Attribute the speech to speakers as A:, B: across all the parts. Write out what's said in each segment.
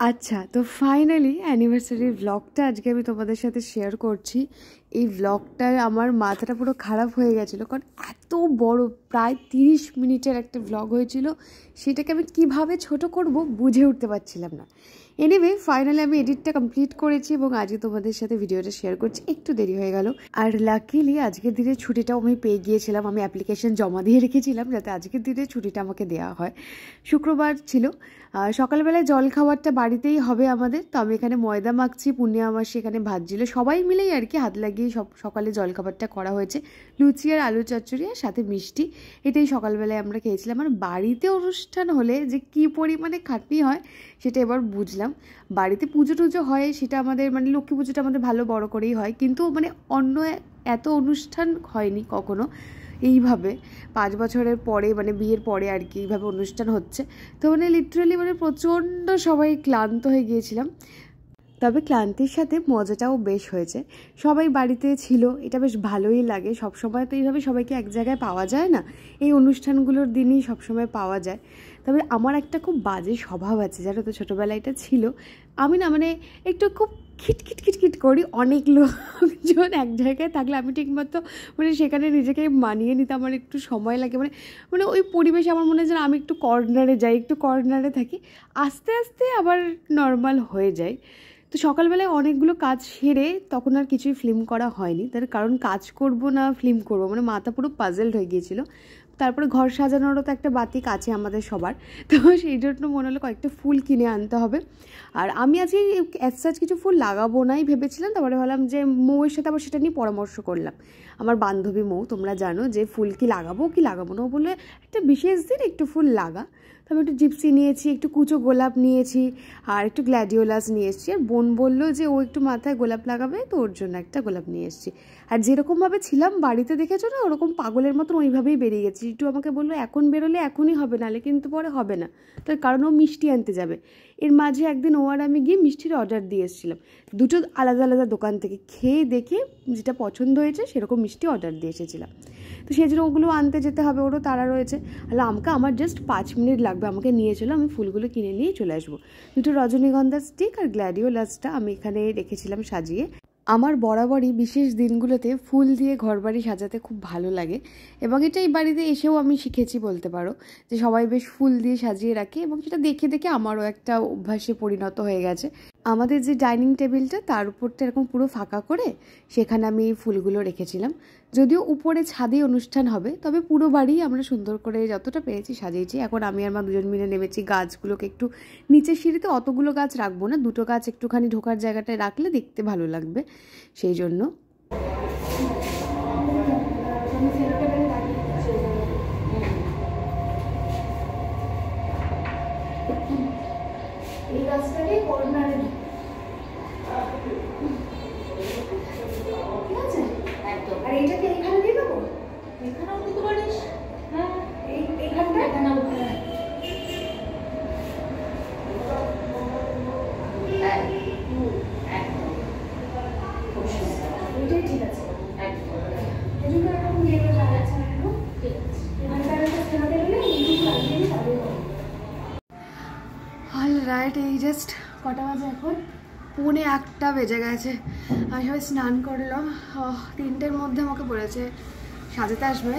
A: আচ্ছা, তো ফাইনালি অ্যানিভার্সারির ব্লগটা আজকে আমি তোমাদের সাথে শেয়ার করছি। এই ব্লগটায় আমার মাথাটা পুরো খারাপ হয়ে গেছিলো, কারণ এত বড় প্রায় 30 মিনিটের একটা ব্লগ হয়েছিল, সেটাকে আমি কিভাবে ছোট করব বুঝে উঠতে পারছিলাম না। এনিওয়ে ফাইনালি আমি এডিটটা কমপ্লিট করেছি এবং আজকে তোমাদের সাথে ভিডিওটা শেয়ার করছি। একটু দেরি হয়ে গেল, আর লাকিলি আজকের দিনে ছুটিটাও আমি পেয়ে গিয়েছিলাম। আমি অ্যাপ্লিকেশন জমা দিয়ে রেখেছিলাম যাতে আজকের দিনে ছুটিটা আমাকে দেওয়া হয়। শুক্রবার ছিল, সকালবেলায় জল খাবারটা বাড়িতেই হবে আমাদের। তো আমি এখানে ময়দা মাখছি, পূর্ণিমা মাসি এখানে ভাজছিল, সবাই মিলেই আর কি হাত লাগিয়ে সব সকালে জল খাবারটা করা হয়েছে। লুচি আর আলু চচ্চড়ি আর সাথে মিষ্টি, এটাই সকালবেলায় আমরা খেয়েছিলাম। আর বাড়িতে অনুষ্ঠান হলে যে কী পরিমাণে খাটনি হয় সেটা এবার বুঝলাম। বাড়িতে পুজো টুজো হয়, সেটা আমাদের মানে লক্ষ্মী পুজোটা আমাদের ভালো বড় করেই হয়, কিন্তু মানে অন্য এত অনুষ্ঠান হয়নি কখনো এইভাবে। 5 বছরের পরে মানে বিয়ের পরে আর কি এইভাবে অনুষ্ঠান হচ্ছে। তো মানে লিটারালি মানে প্রচণ্ড সবাই ক্লান্ত হয়ে গিয়েছিলাম, তবে ক্লান্তির সাথে মজাটাও বেশ হয়েছে। সবাই বাড়িতে ছিল, এটা বেশ ভালোই লাগে। সবসময় তো এইভাবে সবাইকে এক জায়গায় পাওয়া যায় না, এই অনুষ্ঠানগুলোর দিনই সবসময় পাওয়া যায়। তবে আমার একটা খুব বাজে স্বভাব আছে জানো তো, ছোটোবেলায় এটা ছিল। আমি না মানে একটু খুব খিটখিট খিটখিট করি। অনেক লোকজন এক জায়গায় থাকলে আমি ঠিকমতো মানে সেখানে নিজেকে মানিয়ে নিতে আমার একটু সময় লাগে। মানে মানে ওই পরিবেশে আমার মনে হয় যেন আমি একটু কর্নারে যাই, একটু কর্নারে থাকি, আস্তে আস্তে আবার নর্মাল হয়ে যায়। তো সকালবেলায় অনেকগুলো কাজ সেরে তখন আর কিছুই ফিল্ম করা হয়নি, তার কারণ কাজ করব না ফিল্ম করব মানে মাথা পুরো পাজলড হয়ে গিয়েছিল। তারপরে ঘর সাজানোরও তো একটা বাতিক আছে আমাদের সবার, তো সেই জন্য মনে হলো কয়েকটা ফুল কিনে আনতে হবে। আর আমি আজকে অ্যাজ কিছু ফুল লাগাবো নাই ভেবেছিলাম, তারপরে ভাবলাম যে মৌয়ের সাথে আবার সেটা নিয়ে পরামর্শ করলাম। আমার বান্ধবী মৌ, তোমরা জানো যে ফুল কি লাগাবো না, ও বললে একটা বিশেষ দিন একটু ফুল লাগা। তো আমি একটু জিপসি নিয়েছি, একটু কুচো গোলাপ নিয়েছি, আর একটু গ্ল্যাডিওলাস নিয়ে এসেছি। আর বোন বললো যে ও একটু মাথায় গোলাপ লাগাবে, তো ওর জন্য একটা গোলাপ নিয়ে এসেছি। আর যেরকমভাবে ছিলাম বাড়িতে দেখেছো না, ওরকম পাগলের মতন ওইভাবেই বেরিয়ে গেছি। একটু আমাকে বললো এখন বেরোলে এখনই হবে, নাহলে কিন্তু পরে হবে না। তার কারণ ও মিষ্টি আনতে যাবে। এর মাঝে একদিন ও আর আমি গিয়ে মিষ্টির অর্ডার দিয়ে এসেছিলাম, দুটো আলাদা আলাদা দোকান থেকে। খেয়ে দেখে যেটা পছন্দ হয়েছে সেরকম মিষ্টি অর্ডার দিয়ে এসেছিলাম। তো সেই জন্য ওগুলো আনতে যেতে হবে, ওরও তাড়া রয়েছে। আর আমাকে আমার জাস্ট 5 মিনিট লাগবে, আমাকে নিয়ে চলো, আমি ফুলগুলো কিনে নিয়ে চলে আসবো। দুটো রজনীগন্ধা স্টিক আর গ্ল্যাডিওলাসটা আমি এখানে রেখেছিলাম সাজিয়ে। আমার বরাবরই বিশেষ দিনগুলোতে ফুল দিয়ে ঘরবাড়ি সাজাতে খুব ভালো লাগে, এবং এটা এই বাড়িতে এসেও আমি শিখেছি বলতে পারো, যে সবাই বেশ ফুল দিয়ে সাজিয়ে রাখে, এবং সেটা দেখে দেখে আমারও একটা অভ্যাসে পরিণত হয়ে গেছে। আমাদের যে ডাইনিং টেবিলটা তার উপরটা এরকম পুরো ফাঁকা করে সেখানে আমি এই ফুলগুলো রেখেছিলাম। যদিও উপরে ছাদে অনুষ্ঠান হবে, তবে পুরো বাড়ি আমরা সুন্দর করে যতটা পেরেছি সাজিয়েছি। এখন আমি আর মা দুজন মিলে নেমেছি গাছগুলোকে একটু নিচের সিঁড়িতে, অতগুলো গাছ রাখবো না, দুটো গাছ একটুখানি ঢোকার জায়গাটায় রাখলে দেখতে ভালো লাগবে, সেই জন্য। এই গাছটাকে কর্নারে ঠিক আছে একদম। আর এইটাকে এখানে দিয়ে দেবো, এখানেও দিতে পারিস। হ্যাঁ এইখানটা এখানেও ওইটাই ঠিক আছে একদম। এজন্য এরকম দিয়ে যাওয়া যাচ্ছে না, ঠিক আছে। এখানটা সেভাবে গেলে এই লাগিয়ে তাহলে হবে। অল রাইট, এই জাস্ট কটা বাজে এখন? 1:45 বেজে গেছে। আমি সবাই স্নান করলাম, 3টের মধ্যে আমাকে বলেছে সাজাতে আসবে।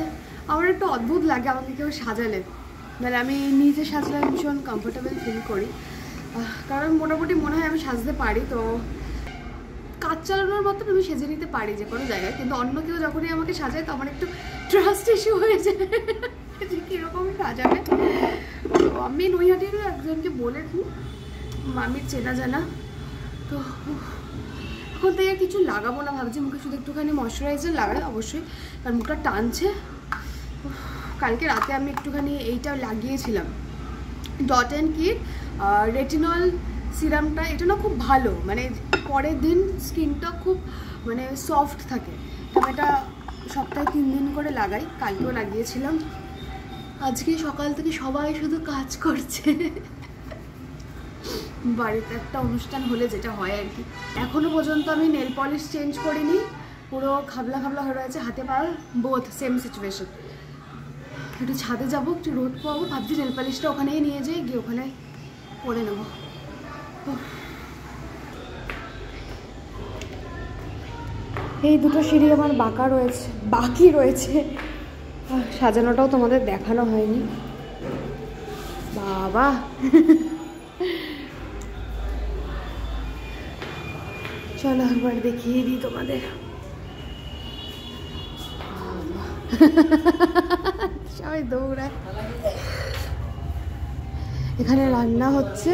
A: আমার একটু অদ্ভুত লাগে আমাকে কেউ সাজালে, মানে আমি নিজে সাজলে ভীষণ কমফোর্টেবল ফিল করি, কারণ মোটামুটি মনে হয় আমি সাজতে পারি। তো কাজ চালানোর মতন আমি সেজে নিতে পারি যে কোনো জায়গায়, কিন্তু অন্য কেউ যখনই আমাকে সাজায় তো আমার একটু ট্রাস্ট ইস্যু হয়ে যায় যে কীরকম সাজাবে। তো আমি নৈহাটিরও একজনকে বলেছি, মামির চেনা জানা। তো এখন থেকে কিছু লাগাবো না ভাবছি, মুখে শুধু একটুখানি ময়শ্চারাইজার লাগাই অবশ্যই, কারণ মুখটা টানছে। কালকে রাতে আমি একটুখানি এইটা লাগিয়েছিলাম, ডট অ্যান্ড কিট রেটিনল সিরামটা। এটা না খুব ভালো, মানে পরের দিন স্কিনটা খুব মানে সফট থাকে। তো এটা সপ্তাহে 3 দিন করে লাগাই, কালকেও লাগিয়েছিলাম। আজকে সকাল থেকে সবাই শুধু কাজ করছে, বাড়িতে একটা অনুষ্ঠান হলে যেটা হয় আর কি। এখনও পর্যন্ত আমি নেল পলিশ চেঞ্জ করিনি, পুরো খাবলা খাবলা হয়ে রয়েছে হাতে পায়ে, বোথ সেম সিচুয়েশন। একটু ছাদে যাবো, একটু রোদ পাবো, ভাবছি নেল পলিশটা ওখানেই নিয়ে যাই, গিয়ে ওখানে করে নেবো। এই দুটো সিঁড়ি আমার বাকি রয়েছে। সাজানোটাও তোমাদের দেখানো হয়নি। বাবা চলো একবার দেখিয়ে দিই তোমাদের। সবাই দৌড়ায়। এখানে রান্না হচ্ছে।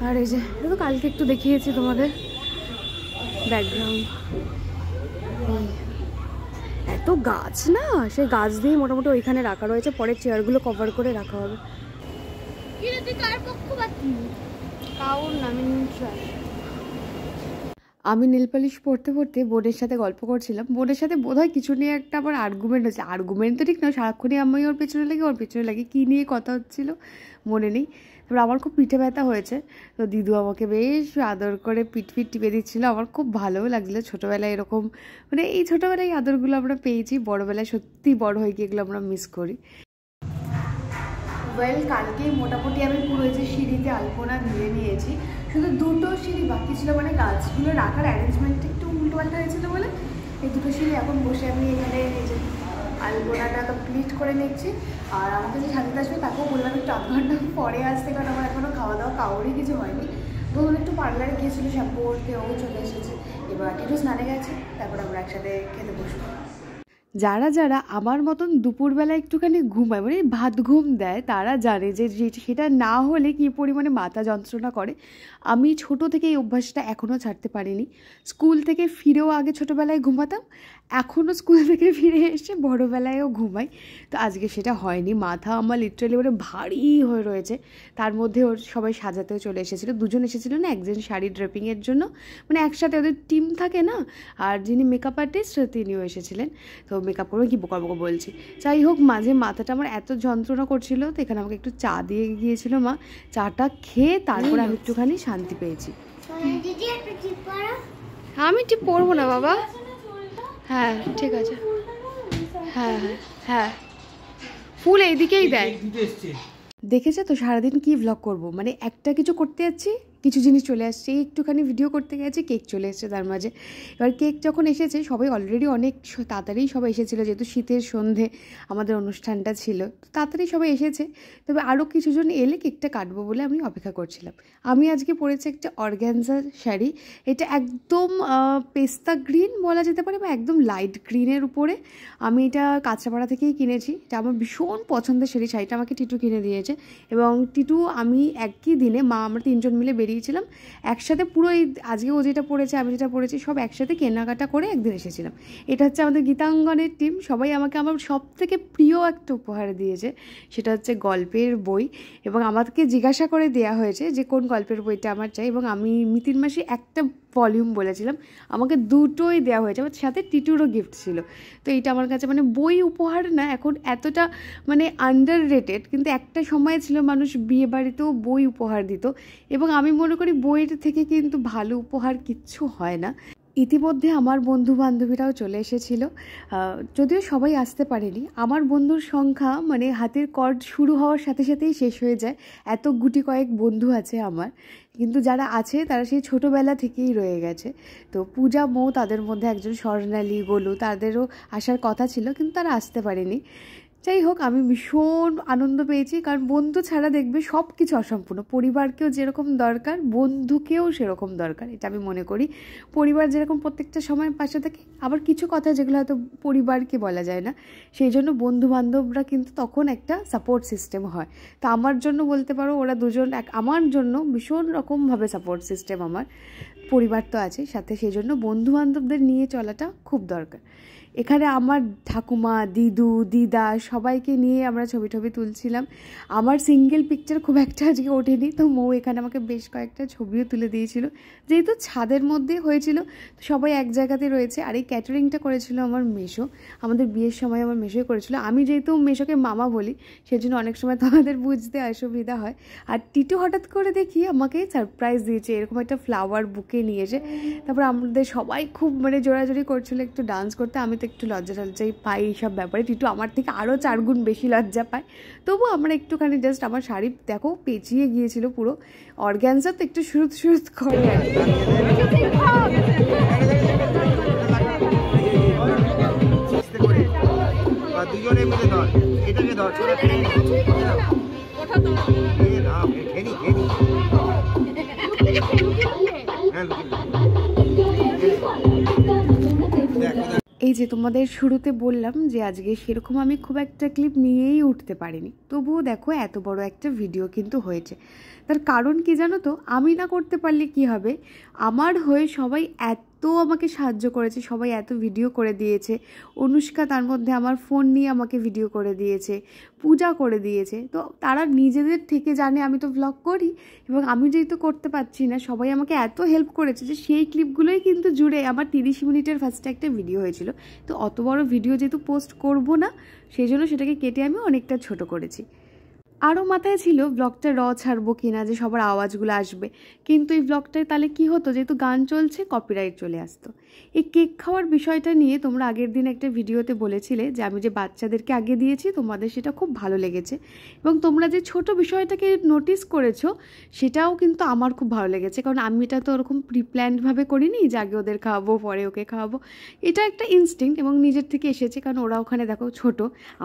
A: আর এই যে দেখো, কালকে একটু দেখিয়েছি তোমাদের ব্যাকগ্রাউন্ড। এত গাছ না, সেই গাছ দিয়ে মোটামুটি ওইখানে রাখা রয়েছে, পরে চেয়ারগুলো কভার করে রাখা হবে। আমি নেল পালিশ পড়তে পড়তে বোনের সাথে গল্প করছিলাম। বোনের সাথে বোধহয় কিছু নিয়ে একটা আমার আর্গুমেন্ট হচ্ছে। আর্গুমেন্ট তো ঠিক না, সারাক্ষণই আমি ওর পেছনে লাগে কী নিয়ে কথা হচ্ছিল মনে নেই। তারপর আমার খুব পিঠে ব্যথা হয়েছে, তো দিদু আমাকে বেশ আদর করে পিঠ টিপে দিচ্ছিলো। আমার খুব ভালোও লাগছিলো। ছোটোবেলায় এরকম মানে এই ছোটোবেলায় আদরগুলো আমরা পেয়েছি, বড়োবেলায় সত্যি বড় হয়ে গিয়ে এগুলো আমরা মিস করি। কালকেই মোটামুটি আমি পুরো যে সিঁড়িতে আলপনা দিয়ে নিয়েছি, শুধু দুটো সিঁড়ি বাকি ছিল, মানে গাছগুলো রাখার অ্যারেঞ্জমেন্টটা একটু উল্টোপাল্টা হয়েছিল বলে এই দুটো সিঁড়ি এখন বসে আমি এখানে এই যে আলপনাটা কমপ্লিট করে নিচ্ছি। আর আমাকে যে সাজাতে আসবে তাকেও বললাম একটু আধ ঘন্টা পরে আসতে, কারণ আমার এখনও খাওয়া দাওয়া কাউরই কিছু হয়নি। ধরুন একটু পার্লারে গিয়েছিলো শ্যাম্পু করতে, ও চলে এসেছে। এবার একটু স্নানে গেছে, তারপর আমরা একসাথে খেতে বসবো। যারা যারা আমার মতন দুপুরবেলা একটুখানি ঘুমায়, মানে ভাত ঘুম দেয়, তারা জানে যে সেটা না হলে কী পরিমাণে মাথা যন্ত্রণা করে। আমি ছোট থেকে এই অভ্যাসটা এখনও ছাড়তে পারিনি। স্কুল থেকে ফিরেও আগে ছোটোবেলায় ঘুমাতাম, এখনও স্কুল থেকে ফিরে এসে বড়োবেলায়ও ঘুমাই। তো আজকে সেটা হয়নি, মাথা আমার লিটারালি মানে ভারী হয়ে রয়েছে। তার মধ্যে ওর সবাই সাজাতেও চলে এসেছিলো, দুজন এসেছিলো না, একজন শাড়ি ড্রেপিংয়ের জন্য, মানে একসাথে ওদের টিম থাকে না, আর যিনি মেকআপ আর্টিস্ট তিনিও এসেছিলেন। তো মেকআপ করবো কি বোকা বলছি। যাই হোক, মাঝে মাথাটা আমার এত যন্ত্রণা করছিল, তো এখানে আমাকে একটু চা দিয়ে গিয়েছিল মা। চাটা খেয়ে তারপর আমি একটুখানি শান্তি পেয়েছি। আমি টিপ পরবো না বাবা। হ্যাঁ ঠিক আছে। হ্যাঁ হ্যাঁ হ্যাঁ, ফুল এইদিকেই দেয়। দেখেছে তো সারাদিন কি ভ্লগ করব, মানে একটা কিছু করতে যাচ্ছি, কিছু জিনিস চলে আসছে। একটুখানি ভিডিও করতে গেছি, কেক চলে এসছে তার মাঝে। এবার কেক যখন এসেছে, সবাই অলরেডি অনেক তাড়াতাড়ি সবাই এসেছিলো, যেহেতু শীতের সন্ধে আমাদের অনুষ্ঠানটা ছিল, তাড়াতাড়ি সবাই এসেছে। তবে আরও কিছুজন এলে কেকটা কাটবো বলে আমি অপেক্ষা করছিলাম। আমি আজকে পরেছি একটা অর্গ্যানজা শাড়ি। এটা একদম পেস্তা গ্রিন বলা যেতে পারে, বা একদম লাইট গ্রিনের উপরে। আমি এটা কাঁচরাপাড়া থেকেই কিনেছি। এটা আমার ভীষণ পছন্দের শাড়িটা আমাকে টিটু কিনে দিয়েছে। এবং টিটু আমি একই দিনে আমরা তিনজন মিলে বেরিয়েছিলাম একসাথে, পুরো এই আজকে ও যেটা পড়েছে আমি যেটা পড়েছি সব একসাথে কেনাকাটা করে একদিন এসেছিলাম। এটা হচ্ছে আমাদের গীতাঙ্গনের টিম, সবাই আমাকে আমার সব থেকে প্রিয় একটা উপহার দিয়েছে, সেটা হচ্ছে গল্পের বই। এবং আমাকে জিজ্ঞাসা করে দেওয়া হয়েছে যে কোন গল্পের বইটা আমার চাই, এবং আমি মিতির মাসে একটা ভলিউম বলেছিলাম, আমাকে দুটোই দেওয়া হয়েছে, আমার সাথে টিটুরও গিফট ছিল। তো এইটা আমার কাছে মানে বই উপহার না এখন এতটা মানে আন্ডার রেটেড, কিন্তু একটা সময় ছিল মানুষ বিয়ে বাড়িতেও বই উপহার দিত, এবং আমি মনে করি বইয়ের থেকে কিন্তু ভালো উপহার কিচ্ছু হয় না। ইতিমধ্যে আমার বন্ধু বান্ধবীরাও চলে এসেছিল, যদিও সবাই আসতে পারেনি। আমার বন্ধুর সংখ্যা মানে হাতের কর্ড শুরু হওয়ার সাথে সাথেই শেষ হয়ে যায়, এত গুটি কয়েক বন্ধু আছে আমার। কিন্তু যারা আছে তারা সেই ছোটোবেলা থেকেই রয়ে গেছে। তো পূজা, মৌ তাদের মধ্যে একজন, স্বর্ণালী, গোলু, তাদেরও আসার কথা ছিল কিন্তু তারা আসতে পারেনি। যাই হোক, আমি ভীষণ আনন্দ পেয়েছি, কারণ বন্ধু ছাড়া দেখবে সব কিছু অসম্পূর্ণ। পরিবারকেও যেরকম দরকার, বন্ধুকেও সেরকম দরকার, এটা আমি মনে করি। পরিবার যেরকম প্রত্যেকটা সময় পাশে থাকে, আবার কিছু কথা যেগুলো হয়তো পরিবারকে বলা যায় না, সেই জন্য বন্ধু বান্ধবরা কিন্তু তখন একটা সাপোর্ট সিস্টেম হয়। তো আমার জন্য বলতে পারো ওরা দুজন আমার জন্য ভীষণ রকমভাবে সাপোর্ট সিস্টেম। আমার পরিবার তো আছে সাথে, সেই জন্য বন্ধু বান্ধবদের নিয়ে চলাটা খুব দরকার। এখানে আমার ঠাকুমা, দিদু, দিদা সবাইকে নিয়ে আমরা ছবি তুলছিলাম। আমার সিঙ্গেল পিকচার খুব একটা আজকে ওঠেনি, তো মৌ এখানে আমাকে বেশ কয়েকটা ছবিও তুলে দিয়েছিল। যেহেতু ছাদের মধ্যে হয়েছিল, তো সবাই এক জায়গাতে রয়েছে। আর এই ক্যাটারিংটা করেছিল আমার মেসো, আমাদের বিয়ের সময় আমার মেসোই করেছিল। আমি যেহেতু মেসোকে মামা বলি, সেজন্য অনেক সময় তোমাদের বুঝতে অসুবিধা হয়। আর টিটু হঠাৎ করে দেখি আমাকে সারপ্রাইজ দিয়েছে, এরকম একটা ফ্লাওয়ার বুকে নিয়েছে। তারপর আমাদের সবাই খুব মানে জোরাজোরি করছিল একটু ডান্স করতে। আমি তো একটু লজ্জা টজ্জাই পাই এইসব ব্যাপারে। টিটু আমার থেকে আরও 4 গুণ বেশি লজ্জা পায়। তবু আমরা একটুখানি জাস্ট আমার শাড়ি দেখো পেঁচিয়ে গিয়েছিল পুরো, অর্গ্যানজা তো একটু সুরুত সুরুত করে আর কি।
B: দুজনে মিলে ধর, এটাকে ধর,
A: এই যে তোমাদের শুরুতে বললাম যে আজকে সেরকম আমি খুব একটা ক্লিপ নিয়েই উঠতে পারিনি, তবুও দেখো এত বড় একটা ভিডিও কিন্তু হয়েছে। তার কারণ কি জানো তো, আমি না করতে পারলে কি হবে, আমার হয়ে সবাই এত আমাকে সাহায্য করেছে, সবাই এত ভিডিও করে দিয়েছে। অনুষ্কা তার মধ্যে আমার ফোন নিয়ে আমাকে ভিডিও করে দিয়েছে, পূজা করে দিয়েছে। তো তারা নিজেদের থেকে জানে আমি তো ভ্লগ করি, এবং আমি যেহেতু করতে পারছি না, সবাই আমাকে এত হেল্প করেছে যে সেই ক্লিপগুলোই কিন্তু জুড়ে আমার 30 মিনিটের ফার্স্টে একটা ভিডিও হয়েছিল। তো অত বড় ভিডিও যেহেতু পোস্ট করব না, সেই জন্য সেটাকে কেটে আমি অনেকটা ছোট করেছি। আরও মাথায় ছিল ব্লগটা ছাড়বো কিনা, যে সবার আওয়াজগুলো আসবে, কিন্তু এই ব্লগটায় তাহলে কি হতো, যেহেতু গান চলছে কপিরাইট চলে আসতো। এই কেক খাওয়ার বিষয়টা নিয়ে তোমরা আগের দিন একটা ভিডিওতে বলেছিলে যে আমি যে বাচ্চাদেরকে আগে দিয়েছি, তোমাদের সেটা খুব ভালো লেগেছে, এবং তোমরা যে ছোট বিষয়টাকে নোটিস করেছো সেটাও কিন্তু আমার খুব ভালো লেগেছে। কারণ আমি এটা তো ওরকম প্রিপ্ল্যান্ডভাবে করিনি যে আগে ওদের খাওয়াবো পরে ওকে খাওয়াবো, এটা একটা ইনস্টিংক্ট এবং নিজের থেকে এসেছে। কারণ ওরা ওখানে দেখো ছোট,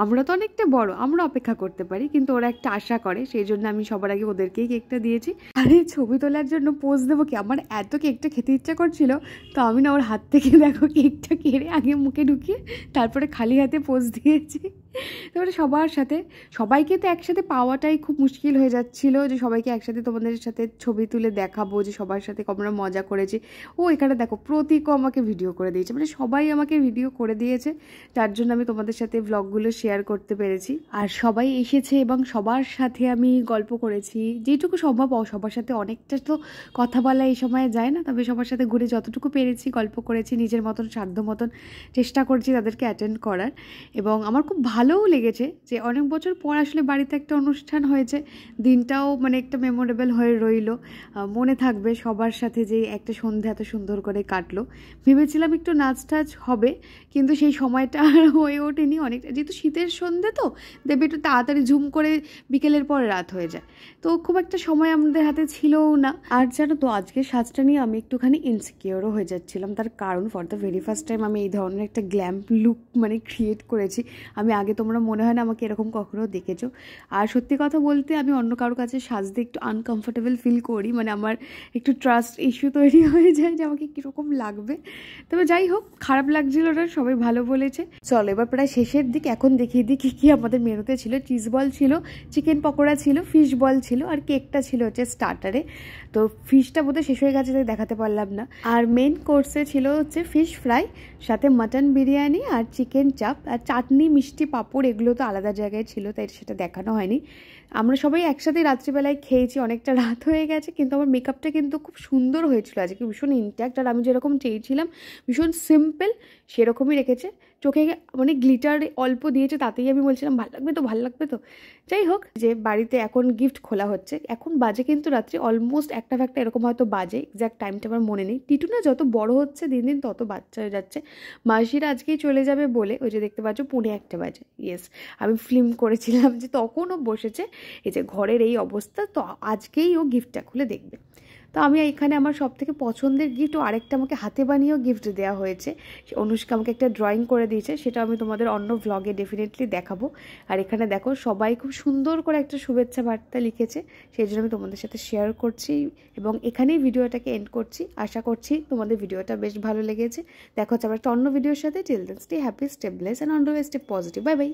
A: আমরা তো অনেকটা বড়, আমরা অপেক্ষা করতে পারি, কিন্তু ওরা একটা আশা করে, সেই জন্য আমি সবার আগে ওদেরকেই কেকটা দিয়েছি। আর এই ছবি তোলার জন্য পোজ দেবো কি, আমার এত কেকটা খেতে ইচ্ছা করছিল, তো আমি না ওর হাত থেকে দেখো কেকটা কেড়ে আগে মুখে ঢুকিয়ে তারপরে খালি হাতে পোজ দিয়েছি। তারপরে সবার সাথে, সবাইকে তো একসাথে পাওয়াটাই খুব মুশকিল হয়ে যাচ্ছিলো, যে সবাইকে একসাথে তোমাদের সাথে ছবি তুলে দেখাবো যে সবার সাথে আমরা মজা করেছি। ও এখানে দেখো প্রতীকও আমাকে ভিডিও করে দিয়েছে, মানে সবাই আমাকে ভিডিও করে দিয়েছে, যার জন্য আমি তোমাদের সাথে ব্লগগুলো শেয়ার করতে পেরেছি। আর সবাই এসেছে এবং সবার সাথে আমি গল্প করেছি যেটুকু সম্ভব। সবার সাথে অনেকটা তো কথা বলা এই সময় যায় না, তবে সবার সাথে ঘুরে যতটুকু পেরেছি গল্প করেছি, নিজের মতন সাধ্য মতন চেষ্টা করছি তাদেরকে অ্যাটেন্ড করার। এবং আমার খুব ভালোও লেগেছে যে অনেক বছর পর আসলে বাড়িতে একটা অনুষ্ঠান হয়েছে, দিনটাও মানে একটা মেমোরেবল হয়ে রইল, মনে থাকবে সবার সাথে যে একটা সন্ধ্যা এত সুন্দর করে কাটলো। ভেবেছিলাম একটু নাচ টাচ হবে, কিন্তু সেই সময়টা আর হয়ে ওঠেনি। অনেকটা যেহেতু শীতের সন্ধ্যে তো দেবে একটু তাড়াতাড়ি ঝুম করে বিকেলের পরে রাত হয়ে যায়, তো খুব একটা সময় আমাদের হাতে ছিলও না। আর জানো তো আজকে সাজটা নিয়ে আমি একটুখানি ইনসিকিওরও হয়ে যাচ্ছিলাম। তার কারণ for the very first time আমি এই ধরনের একটা গ্ল্যাম লুক মানে ক্রিয়েট করেছি। আমি আগে তোমরা মনে হয় না আমাকে এরকম কখনো দেখেছো। আর সত্যি কথা বলতে আমি অন্য কারোর কাছে সাজতে একটু আনকমফোর্টেবল ফিল করি, মানে আমার একটু ট্রাস্ট ইস্যু তৈরি হয়ে যায় যে আমাকে কীরকম লাগবে। তবে যাই হোক, খারাপ লাগছিল না, সবাই ভালো বলেছে। চলো এবার প্রায় শেষের দিক, এখন দেখিয়ে দিই কী আমাদের মেনুতে ছিল। চিজ বল ছিল, চিকেন পকোড়া ছিল, ফিশ বল ছিল, আর কেকটা ছিল হচ্ছে স্টার্টারে। তো ফিশটা বোধহয় শেষ হয়ে গেছে তাই দেখাতে পারলাম না। আর মেন কোর্সে ছিল হচ্ছে ফিশ ফ্রাই, সাথে মাটন বিরিয়ানি আর চিকেন চাপ, আর চাটনি মিষ্টি পাঁপড়, এগুলো তো আলাদা জায়গায় ছিল তাই সেটা দেখানো হয়নি। আমরা সবাই একসাথে রাত্রিবেলায় খেয়েছি, অনেকটা রাত হয়ে গেছে, কিন্তু আমার মেকআপটা কিন্তু খুব সুন্দর হয়েছিল আজকে, ভীষণ ইনট্যাক্ট। আর আমি যেরকম চেয়েছিলাম ভীষণ সিম্পল সেরকমই রেখেছে। চোখে মানে গ্লিটার অল্প দিয়েছে, তাতেই আমি বলছিলাম ভালো লাগবে তো, ভালো লাগবে তো। যাই হোক, যে বাড়িতে এখন গিফট খোলা হচ্ছে, এখন বাজে কিন্তু রাত্রি অলমোস্ট একটা এরকম হয়তো বাজে, এক্স্যাক্ট টাইমটা আমার মনে নেই। টিটু না যত বড় হচ্ছে দিন দিন তত বাচ্চা হয়ে যাচ্ছে। মাসিরা আজকেই চলে যাবে বলে, ওই যে দেখতে পাচ্ছ 1:45 বাজে, ইয়েস আমি ফিল্ম করেছিলাম যে তখনও বসেছে। এই যে ঘরের এই অবস্থা, তো আজকেই ও গিফটটা খুলে দেখবে। তো আমি এখানে আমার সব থেকে পছন্দের গিফট, ও আরেকটা আমাকে হাতে বানিয়েও গিফট দেওয়া হয়েছে। অনুষ্কা আমাকে একটা ড্রয়িং করে দিয়েছে, সেটা আমি তোমাদের অন্য ভ্লগে ডেফিনেটলি দেখাবো। আর এখানে দেখো সবাই খুব সুন্দর করে একটা শুভেচ্ছা বার্তা লিখেছে, সেই জন্য আমি তোমাদের সাথে শেয়ার করছি এবং এখানেই ভিডিওটাকে এন্ড করছি। আশা করছি তোমাদের ভিডিওটা বেশ ভালো লেগেছে। দেখা হচ্ছে আবার একটা অন্য ভিডিওর সাথে। Till then stay happy, stay blessed and always stay positive. Bye by.